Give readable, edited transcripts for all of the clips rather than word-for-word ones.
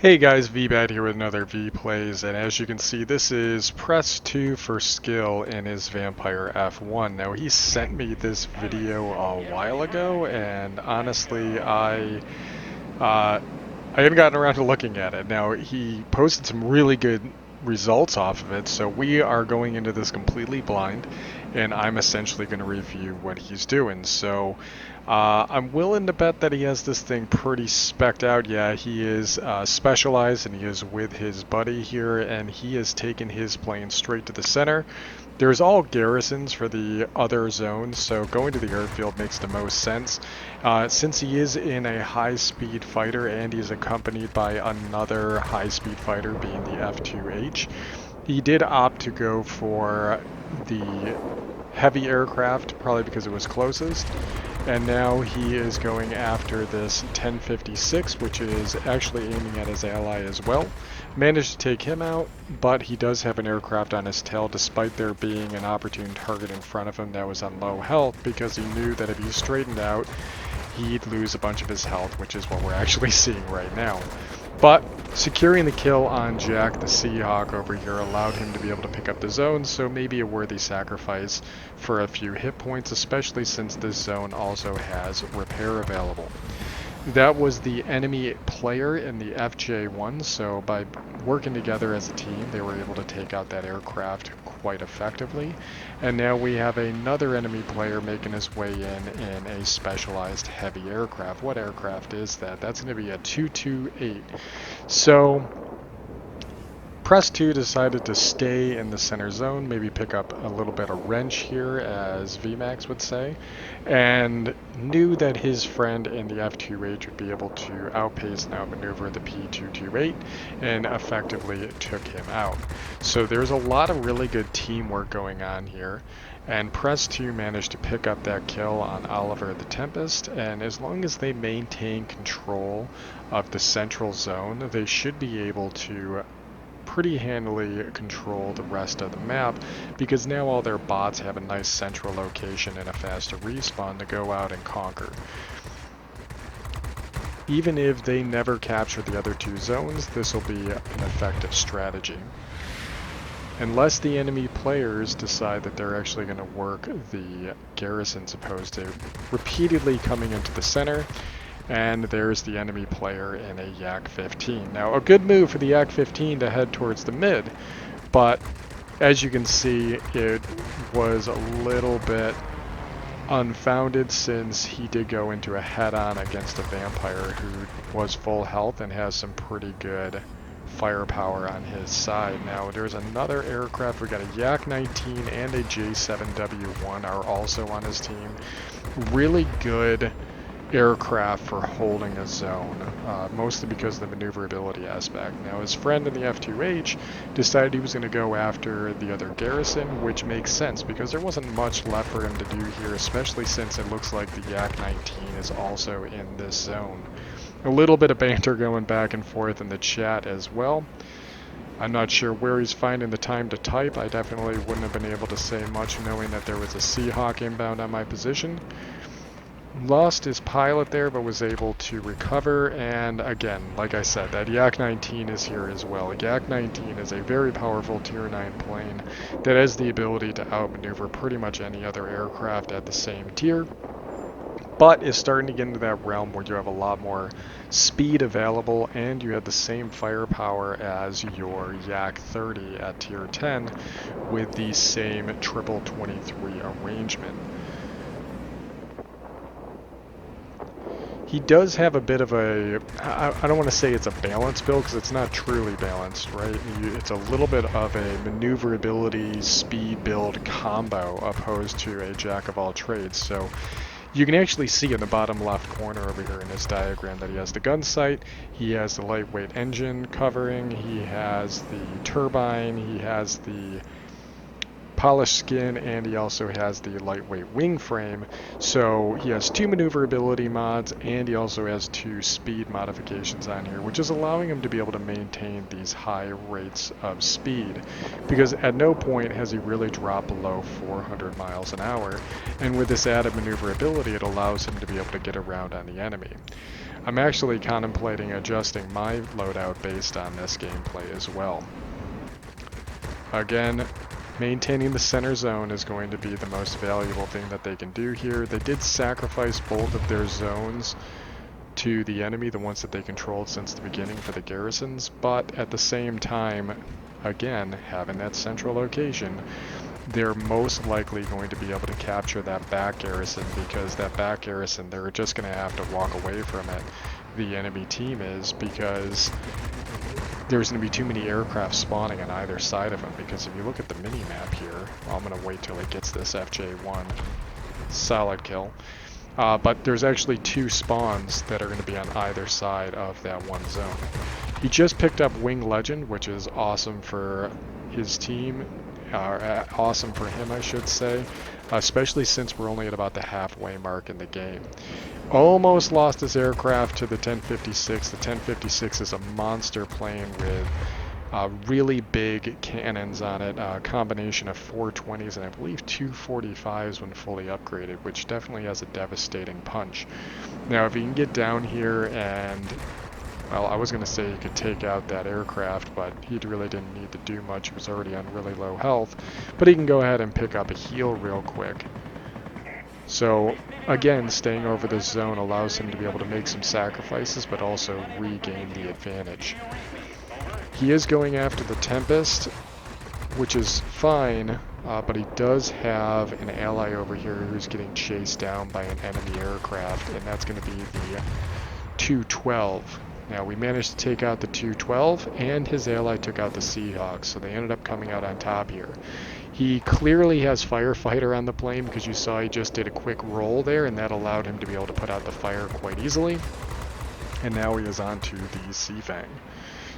Hey guys, VIII here with another V-Plays, and as you can see, this is press 2 for skill in his Vampire F.1. Now, he sent me this video a while ago, and honestly, I hadn't gotten around to looking at it. Now, he posted some really good results off of it, so we are going into this completely blind, and I'm essentially going to review what he's doing. So, I'm willing to bet that he has this thing pretty specced out. Yeah, he is specialized, and he is with his buddy here, and he has taken his plane straight to the center. There's all garrisons for the other zones, so going to the airfield makes the most sense. Since he is in a high-speed fighter and he's accompanied by another high-speed fighter, being the F-2H, he did opt to go for the heavy aircraft, probably because it was closest. And now he is going after this 1056, which is actually aiming at his ally as well. Managed to take him out, but he does have an aircraft on his tail, despite there being an opportune target in front of him that was on low health, because he knew that if he straightened out, he'd lose a bunch of his health, which is what we're actually seeing right now. But securing the kill on Jack the Seahawk over here allowed him to be able to pick up the zone, so maybe a worthy sacrifice for a few hit points, especially since this zone also has repair available. That was the enemy player in the FJ1, so by working together as a team, they were able to take out that aircraft quite effectively. And now we have another enemy player making his way in a specialized heavy aircraft. What aircraft is that? That's going to be a 228. So Press 2 decided to stay in the center zone, maybe pick up a little bit of wrench here, as VMAX would say, and knew that his friend in the F2H would be able to outpace and outmaneuver the P228, and effectively took him out. So there's a lot of really good teamwork going on here, and Press 2 managed to pick up that kill on Oliver the Tempest, and as long as they maintain control of the central zone, they should be able to pretty handily control the rest of the map, because now all their bots have a nice central location and a faster respawn to go out and conquer. Even if they never capture the other two zones, this will be an effective strategy. Unless the enemy players decide that they're actually going to work the garrisons opposed to repeatedly coming into the center. And there's the enemy player in a Yak-15. Now, a good move for the Yak-15 to head towards the mid, but as you can see, it was a little bit unfounded, since he did go into a head-on against a Vampire who was full health and has some pretty good firepower on his side. Now, there's another aircraft. We got a Yak-19 and a J7W1 are also on his team. Really good aircraft for holding a zone, mostly because of the maneuverability aspect. Now, his friend in the F2H decided he was going to go after the other garrison, which makes sense because there wasn't much left for him to do here, especially since it looks like the Yak-19 is also in this zone. A little bit of banter going back and forth in the chat as well. I'm not sure where he's finding the time to type. I definitely wouldn't have been able to say much knowing that there was a Seahawk inbound on my position. Lost his pilot there, but was able to recover, and again, like I said, that Yak-19 is here as well. Yak-19 is a very powerful Tier 9 plane that has the ability to outmaneuver pretty much any other aircraft at the same tier, but is starting to get into that realm where you have a lot more speed available, and you have the same firepower as your Yak-30 at Tier 10 with the same triple 23 arrangement. He does have a bit of a, I don't want to say it's a balanced build, because it's not truly balanced, right? It's a little bit of a maneuverability speed build combo opposed to a jack of all trades. So you can actually see in the bottom left corner over here in this diagram that he has the gun sight, he has the lightweight engine covering, he has the turbine, he has the polished skin, and he also has the lightweight wing frame. So he has two maneuverability mods, and he also has two speed modifications on here, which is allowing him to be able to maintain these high rates of speed, because at no point has he really dropped below 400 miles an hour, and with this added maneuverability, it allows him to be able to get around on the enemy. I'm actually contemplating adjusting my loadout based on this gameplay as well. Again, maintaining the center zone is going to be the most valuable thing that they can do here. They did sacrifice both of their zones to the enemy, the ones that they controlled since the beginning for the garrisons, but at the same time, again, having that central location, they're most likely going to be able to capture that back garrison, because that back garrison, they're just going to have to walk away from it, the enemy team is, because there's going to be too many aircraft spawning on either side of them. Because if you look at the mini-map here, I'm going to wait till it gets this FJ1. Solid kill. But there's actually 2 spawns that are going to be on either side of that one zone. He just picked up Wing Legend, which is awesome for his team. Awesome for him, I should say. Especially since we're only at about the halfway mark in the game. Almost lost his aircraft to the 1056. The 1056 is a monster plane with really big cannons on it, a combination of 420s and I believe 245s when fully upgraded, which definitely has a devastating punch. Now if you can get down here and, well, I was going to say you could take out that aircraft, but he really didn't need to do much. He was already on really low health, but he can go ahead and pick up a heal real quick. So again, staying over this zone allows him to be able to make some sacrifices, but also regain the advantage. He is going after the Tempest, which is fine, but he does have an ally over here who's getting chased down by an enemy aircraft, and that's going to be the 212. Now, we managed to take out the 212, and his ally took out the Seahawks, so they ended up coming out on top here. He clearly has Firefighter on the plane, because you saw he just did a quick roll there, and that allowed him to be able to put out the fire quite easily. And now he is on to the Seafang.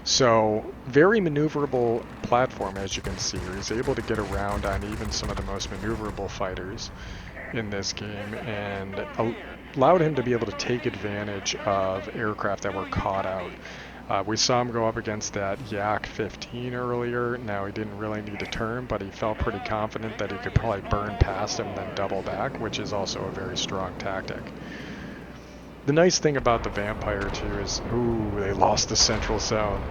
So, very maneuverable platform, as you can see. He's able to get around on even some of the most maneuverable fighters in this game, and allowed him to be able to take advantage of aircraft that were caught out. We saw him go up against that Yak 15 earlier. Now, he didn't really need to turn, but he felt pretty confident that he could probably burn past him and then double back, which is also a very strong tactic. The nice thing about the Vampire too is, ooh, they lost the central zone,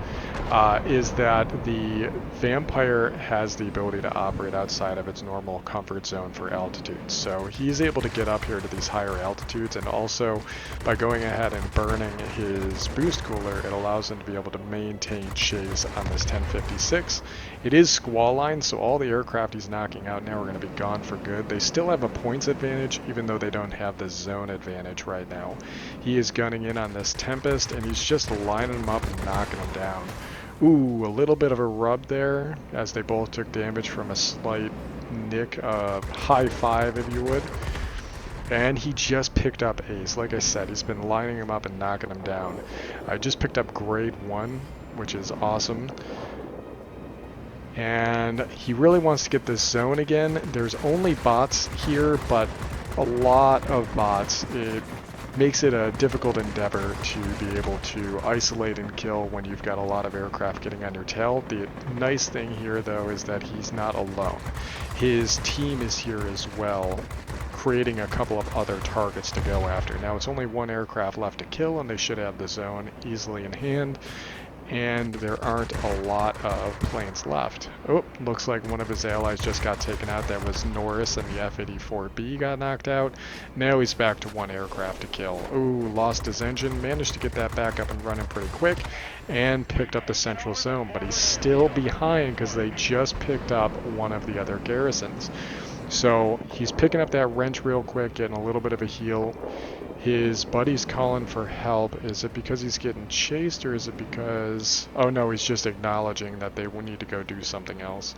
is that the Vampire has the ability to operate outside of its normal comfort zone for altitudes. So he's able to get up here to these higher altitudes, and also by going ahead and burning his boost cooler, it allows him to be able to maintain chase on this 1056. It is squall line, so all the aircraft he's knocking out now are going to be gone for good. They still have a points advantage, even though they don't have the zone advantage right now. He is gunning in on this Tempest, and he's just lining them up and knocking them down. Ooh, a little bit of a rub there, as they both took damage from a slight nick, high five if you would. And he just picked up Ace. Like I said, he's been lining them up and knocking them down. I just picked up grade 1, which is awesome. And he really wants to get this zone again. There's only bots here, but a lot of bots. It makes it a difficult endeavor to be able to isolate and kill when you've got a lot of aircraft getting on your tail. The nice thing here, though, is that he's not alone. His team is here as well, creating a couple of other targets to go after. Now, it's only 1 aircraft left to kill, and they should have the zone easily in hand. And there aren't a lot of planes left. Oh, looks like one of his allies just got taken out. That was Norris, and the F-84B got knocked out. Now he's back to 1 aircraft to kill. Ooh, lost his engine, managed to get that back up and running pretty quick, and picked up the central zone. But he's still behind because they just picked up one of the other garrisons. So he's picking up that wrench real quick, getting a little bit of a heal. His buddy's calling for help. Is it because he's getting chased, or is it because... Oh no, he's just acknowledging that they will need to go do something else.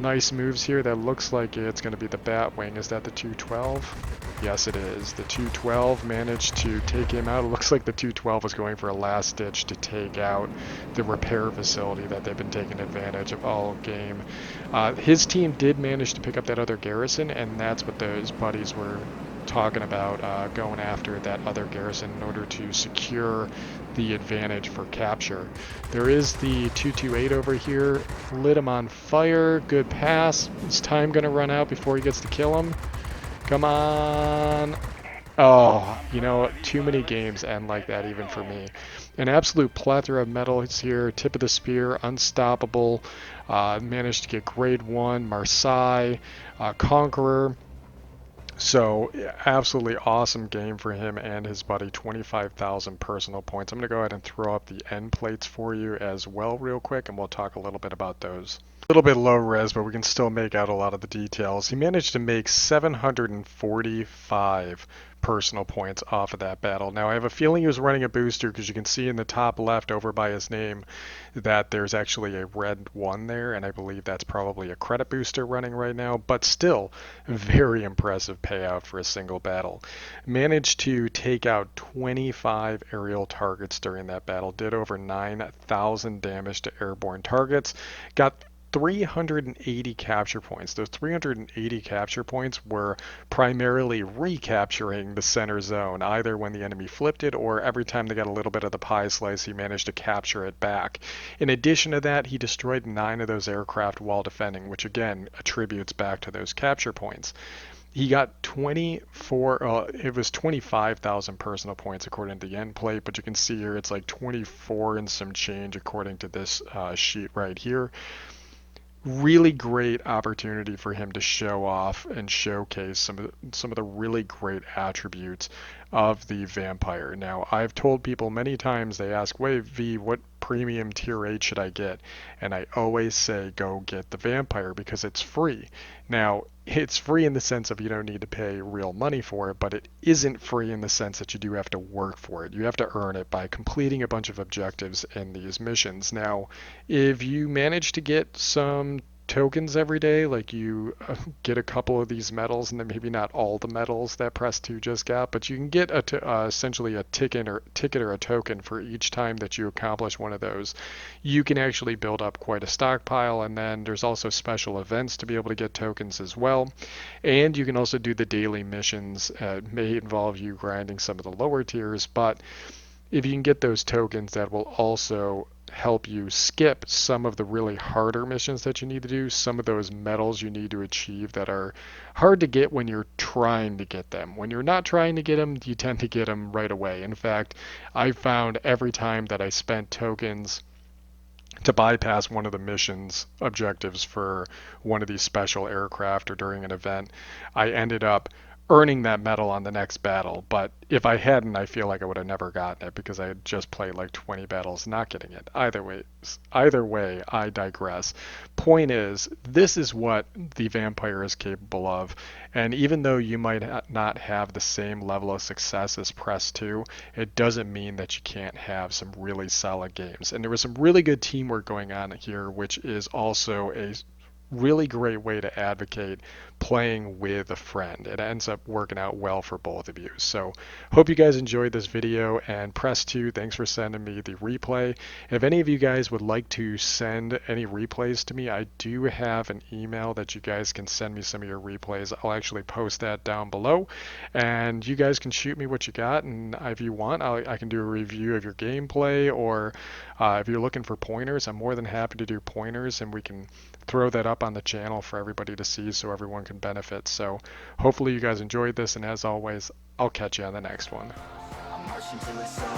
Nice moves here. That looks like it's going to be the Batwing. Is that the 212? Yes, it is. The 212 managed to take him out. It looks like the 212 was going for a last ditch to take out the repair facility that they've been taking advantage of all game. His team did manage to pick up that other garrison, and that's what those buddies were talking about, going after that other garrison in order to secure the advantage for capture. There is the 228 over here. Lit him on fire. Good pass. Is time going to run out before he gets to kill him? Come on. Oh, you know, too many games end like that even for me. An absolute plethora of medals here. Tip of the spear, unstoppable. Managed to get grade 1, Marseille, Conqueror. So, absolutely awesome game for him and his buddy. 25,000 personal points. I'm going to go ahead and throw up the end plates for you as well real quick, and we'll talk a little bit about those. A little bit low res, but we can still make out a lot of the details. He managed to make 745 personal points off of that battle. Now, I have a feeling he was running a booster because you can see in the top left over by his name that there's actually a red 1 there, and I believe that's probably a credit booster running right now, but still, very impressive payout for a single battle. Managed to take out 25 aerial targets during that battle, did over 9,000 damage to airborne targets, got 380 capture points. Those 380 capture points were primarily recapturing the center zone, either when the enemy flipped it or every time they got a little bit of the pie slice, he managed to capture it back. In addition to that, he destroyed 9 of those aircraft while defending, which again attributes back to those capture points. He got 25,000 personal points according to the end plate, but you can see here it's like 24 and some change according to this sheet right here. Really great opportunity for him to show off and showcase some of the really great attributes of the Vampire. Now, I've told people many times, they ask, wait, V, what premium tier 8 should I get? And I always say, go get the Vampire because it's free. Now, it's free in the sense of you don't need to pay real money for it, but it isn't free in the sense that you do have to work for it. You have to earn it by completing a bunch of objectives in these missions. Now, if you manage to get some tokens every day, like you get a couple of these medals, and then maybe not all the medals that Press 2 just got, but you can get essentially a ticket or a token for each time that you accomplish one of those. You can actually build up quite a stockpile, and then there's also special events to be able to get tokens as well. And you can also do the daily missions. It may involve you grinding some of the lower tiers, but if you can get those tokens, that will also help you skip some of the really harder missions that you need to do, some of those medals you need to achieve that are hard to get when you're trying to get them. When you're not trying to get them, you tend to get them right away. In fact, I found every time that I spent tokens to bypass one of the missions objectives for one of these special aircraft or during an event, I ended up earning that medal on the next battle. But if I hadn't, I feel like I would have never gotten it because I had just played like 20 battles not getting it. Either way, I digress. Point is, this is what the Vampire is capable of. And even though you might not have the same level of success as Press 2, it doesn't mean that you can't have some really solid games. And there was some really good teamwork going on here, which is also a really great way to advocate playing with a friend. It ends up working out well for both of you. So hope you guys enjoyed this video, and Press 2, thanks for sending me the replay. If any of you guys would like to send any replays to me, I do have an email that you guys can send me some of your replays. I'll actually post that down below, and you guys can shoot me what you got, and if you want, I can do a review of your gameplay, or if you're looking for pointers, I'm more than happy to do pointers, and we can throw that up on the channel for everybody to see so everyone can benefit. So hopefully you guys enjoyed this, and as always, I'll catch you on the next one. I'm marching till it's over.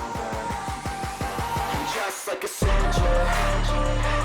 I'm just like a soldier.